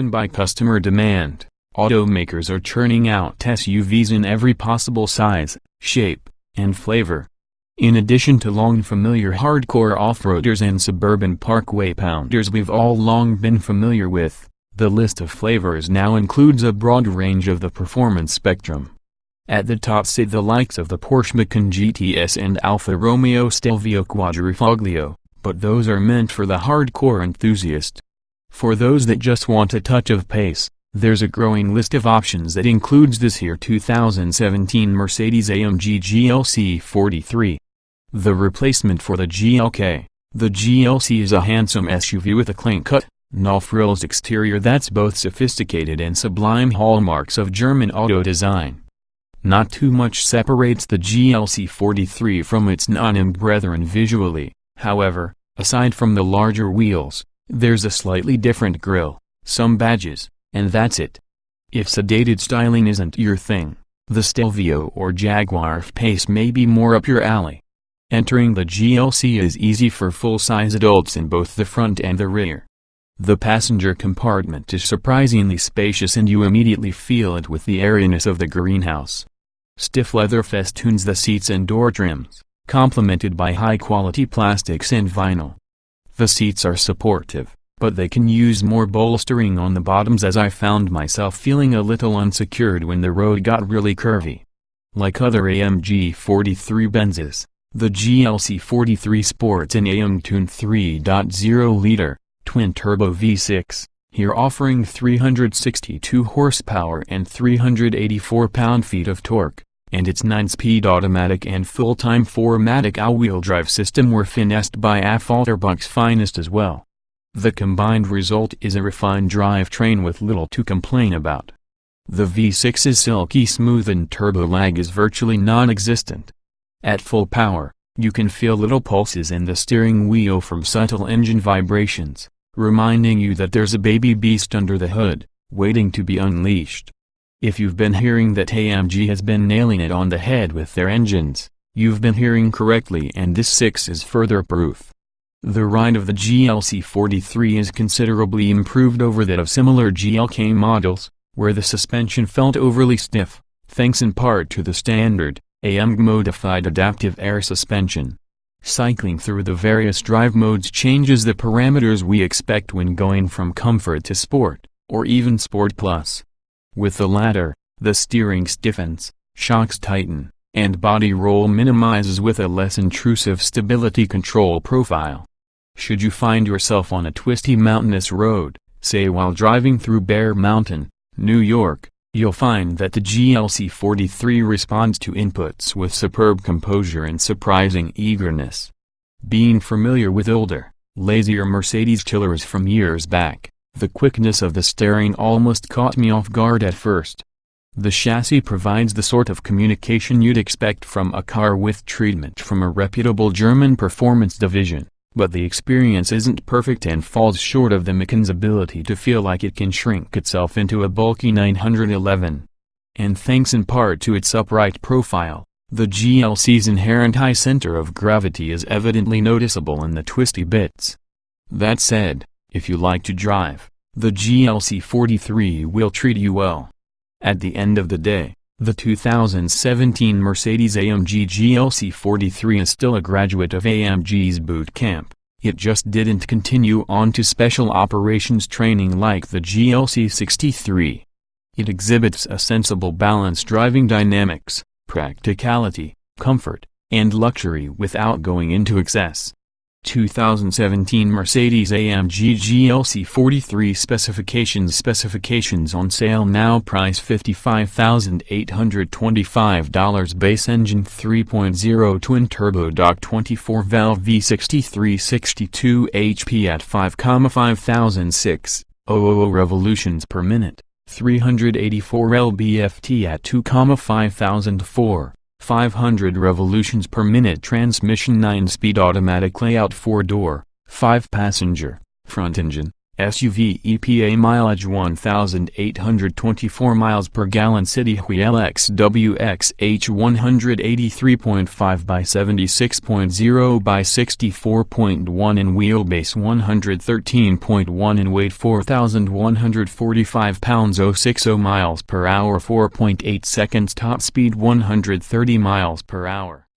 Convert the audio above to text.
driven by customer demand, automakers are churning out SUVs in every possible size, shape, and flavor. In addition to long familiar hardcore off-roaders and suburban parkway pounders we've all long been familiar with, the list of flavors now includes a broad range of the performance spectrum. At the top sit the likes of the Porsche Macan GTS and Alfa Romeo Stelvio Quadrifoglio, but those are meant for the hardcore enthusiast. For those that just want a touch of pace, there's a growing list of options that includes this here 2017 Mercedes-AMG GLC43. The replacement for the GLK, the GLC is a handsome SUV with a clean-cut, no-frills exterior that's both sophisticated and sublime, hallmarks of German auto design. Not too much separates the GLC43 from its non-AMG brethren visually, however, aside from the larger wheels, there's a slightly different grille, some badges, and that's it. If sedated styling isn't your thing, the Stelvio or Jaguar F-Pace may be more up your alley. Entering the GLC is easy for full-size adults in both the front and the rear. The passenger compartment is surprisingly spacious and you immediately feel it with the airiness of the greenhouse. Stiff leather festoons the seats and door trims, complemented by high-quality plastics and vinyl. The seats are supportive, but they can use more bolstering on the bottoms as I found myself feeling a little unsecured when the road got really curvy. Like other AMG 43 Benzes, the GLC 43 sports an AMG-tuned 3.0-liter, twin-turbo V6, here offering 362 horsepower and 384 pound-feet of torque, and its 9-speed automatic and full-time 4MATIC all-wheel drive system were finessed by Affolterbuch's finest as well. The combined result is a refined drivetrain with little to complain about. The V6 is silky smooth and turbo lag is virtually non-existent. At full power, you can feel little pulses in the steering wheel from subtle engine vibrations, reminding you that there's a baby beast under the hood, waiting to be unleashed. If you've been hearing that AMG has been nailing it on the head with their engines, you've been hearing correctly, and this 6 is further proof. The ride of the GLC 43 is considerably improved over that of similar GLK models, where the suspension felt overly stiff, thanks in part to the standard, AMG-modified adaptive air suspension. Cycling through the various drive modes changes the parameters we expect when going from comfort to sport, or even sport plus. With the latter, the steering stiffens, shocks tighten, and body roll minimizes with a less intrusive stability control profile. Should you find yourself on a twisty mountainous road, say while driving through Bear Mountain, New York, you'll find that the GLC 43 responds to inputs with superb composure and surprising eagerness. Being familiar with older, lazier Mercedes killers from years back, the quickness of the steering almost caught me off guard at first. The chassis provides the sort of communication you'd expect from a car with treatment from a reputable German performance division, but the experience isn't perfect and falls short of the Macan's ability to feel like it can shrink itself into a bulky 911. And thanks in part to its upright profile, the GLC's inherent high center of gravity is evidently noticeable in the twisty bits. That said, if you like to drive, the GLC 43 will treat you well. At the end of the day, the 2017 Mercedes-AMG GLC43 is still a graduate of AMG's boot camp. It just didn't continue on to special operations training like the GLC63. It exhibits a sensible balance driving dynamics, practicality, comfort, and luxury without going into excess. 2017 Mercedes-AMG GLC43 specifications on sale now. Price $55,825. Base engine 3.0 twin-turbo DOC 24-valve V6 362 HP at 5,5006 revolutions per minute, 384 lb-ft at 2,5004. 500 revolutions per minute. Transmission 9-speed automatic layout, 4-door, 5-passenger, front engine, SUV EPA mileage 1,824 miles per gallon. City WXH 183.5 by 76.0 by 64.1 and wheelbase 113.1 and weight 4,145 pounds. 060 miles per hour 4.8 seconds. Top speed 130 miles per hour.